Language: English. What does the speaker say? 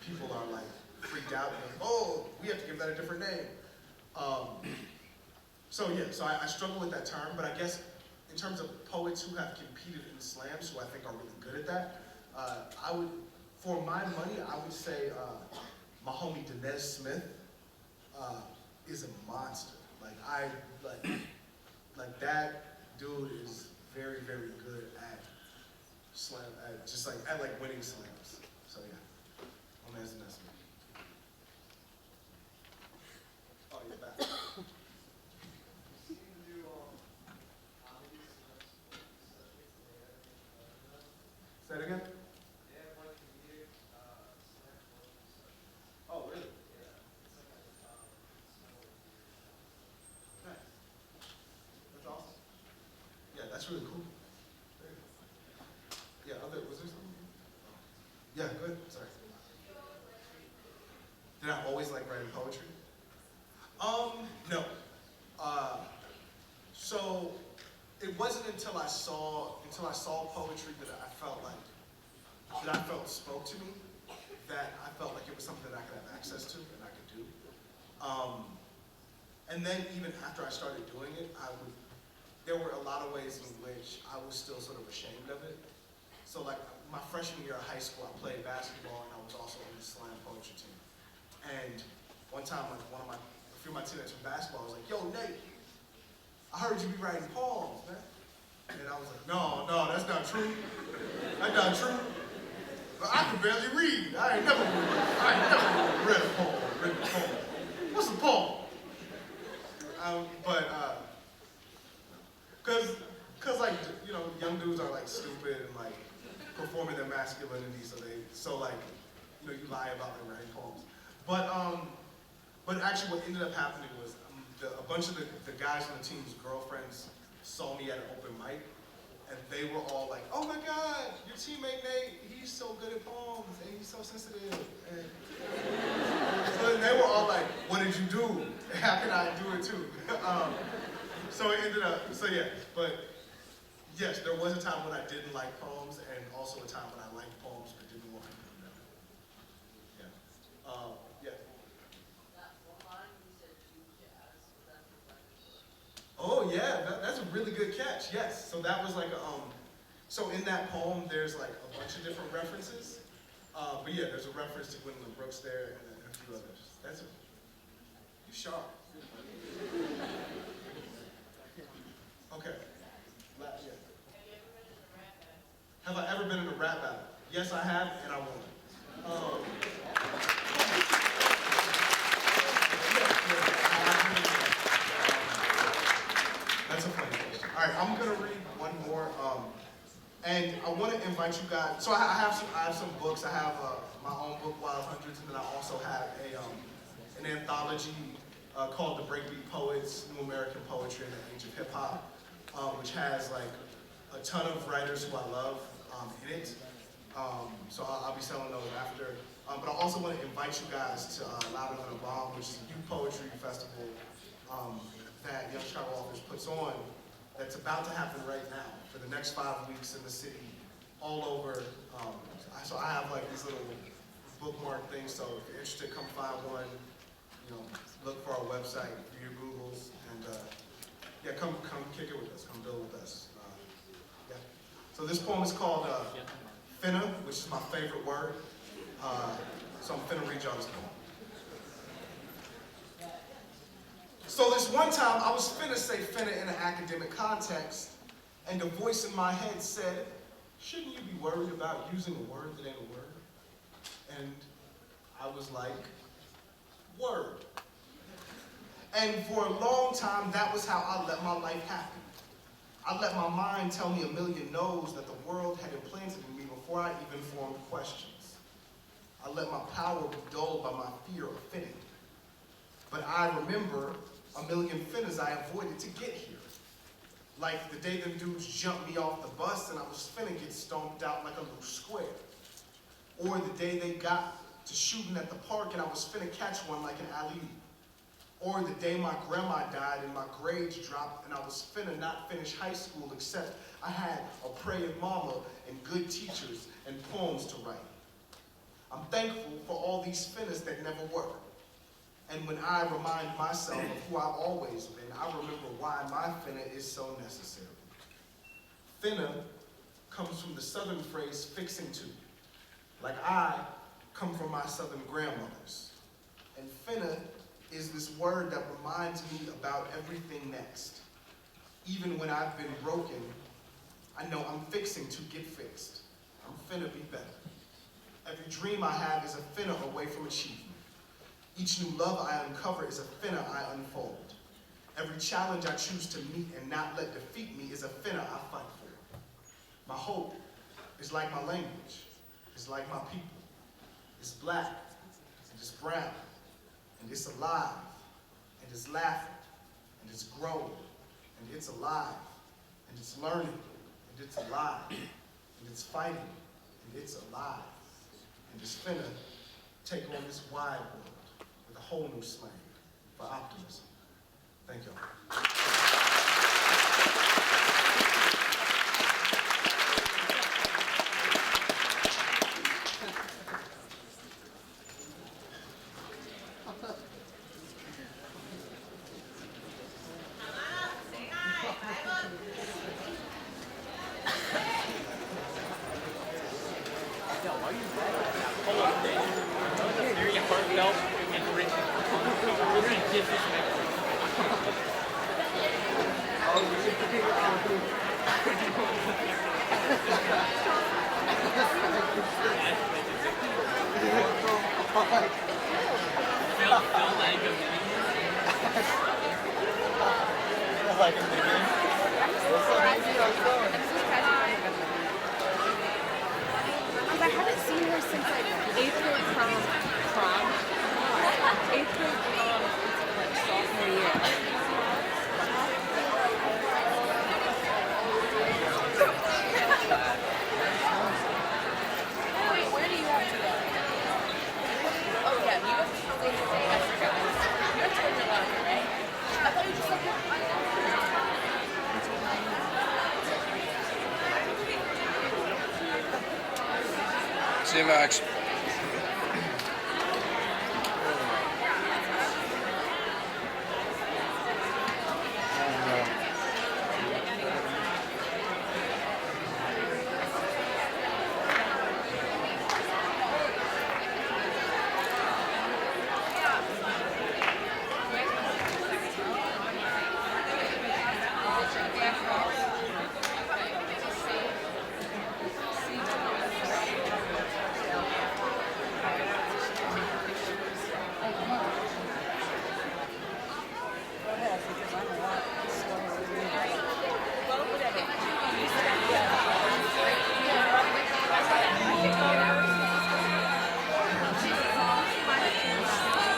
people are like freaked out and like, oh, we have to give that a different name. So yeah, so I struggle with that term, but I guess in terms of poets who have competed in slams, who I think are really good at that, I would, for my money, I would say my homie Denez Smith is a monster. Like that dude is very, very good at slam, at like winning slams. So yeah, homie has Denez Smith. Oh, you're back. Say it again? Oh, really? Nice. That's awesome. Yeah, that's really cool. Yeah, was there something? Yeah, good. Sorry. Did I always like writing poetry? No. So it wasn't until I saw poetry that I felt spoke to me, that I felt like it was something that I could have access to and I could do. And then even after I started doing it, there were a lot of ways in which I was still sort of ashamed of it. So like my freshman year of high school, I played basketball and I was also on the slam poetry team. And one time, like a few of my teammates from basketball was like, yo, Nate, I heard you be writing poems, man. And I was like, no, that's not true. That's not true. But I can barely read. I ain't never read a poem, written a poem. What's a poem? Cause like, you know, young dudes are like stupid and like performing their masculinity, so like, you know, you lie about their writing poems. But actually what ended up happening was a bunch of the guys on the team's girlfriends saw me at an open mic, and they were all like, oh my God, your teammate Nate, he's so good at poems, and he's so sensitive. And so then they were all like, what did you do? How can I do it too? So it ended up, so yeah, but yes, there was a time when I didn't like poems, and also a time when I liked poems but didn't want to do them. Yeah. Yeah. Oh yeah, that's a really good catch. Yes. So that was like so in that poem there's like a bunch of different references. But yeah, there's a reference to Gwendolyn Brooks there and a few others. You sharp. Okay. Yeah. Have I ever been in a rap battle? Yes, I have, and I won. That's a funny question. All right, I'm gonna read one more, and I want to invite you guys. So I have some books. I have my own book, Wild Hundreds, and then I also have an anthology called The Breakbeat Poets: New American Poetry in the Age of Hip Hop, which has like a ton of writers who I love in it. So I'll be selling those after. But I also want to invite you guys to Louder Than a Bomb, which is a youth poetry festival that Young Chicago Authors puts on, that's about to happen right now for the next 5 weeks in the city, all over. So I have like these little bookmark things, so if you're interested, come find one. You know, look for our website, do your Googles, and yeah, come kick it with us, come build with us. Yeah. So this poem is called Finna, which is my favorite word. So I'm finna read y'all this poem. So this one time, I was finna say finna in an academic context, and a voice in my head said, shouldn't you be worried about using a word that ain't a word? And I was like, word. And for a long time, that was how I let my life happen. I let my mind tell me a million no's that the world had implanted in me before I even formed questions. I let my power be dulled by my fear of finning. But I remember a million finnas I avoided to get here. Like the day them dudes jumped me off the bus and I was finna get stomped out like a loose square. Or the day they got to shooting at the park and I was finna catch one like an alley-oop. Or the day my grandma died and my grades dropped and I was finna not finish high school except I had a praying mama and good teachers and poems to write. I'm thankful for all these Finners that never were. And when I remind myself of who I've always been, I remember why my finna is so necessary. Finna comes from the southern phrase fixing to. Like I come from my southern grandmothers. And finna is this word that reminds me about everything next. Even when I've been broken, I know I'm fixing to get fixed. I'm finna be better. Every dream I have is a finna away from achievement. Each new love I uncover is a finna I unfold. Every challenge I choose to meet and not let defeat me is a finna I fight for. My hope is like my language, is like my people. It's black, and it's brown, and it's alive, and it's laughing, and it's growing, and it's alive, and it's learning, and it's alive, and it's fighting, and it's alive. And it's finna take on this wide world with a whole new slang for optimism. Thank y'all. Very heartfelt and rich. Very disrespectful. Felt like a I haven't seen her since like 8th grade prom. 8th grade prom, like sophomore year. Wait, where do you have to go? Oh yeah, you have to stay today. I forgot. You have to go to the lounge, right? I thought you just like See you, Max.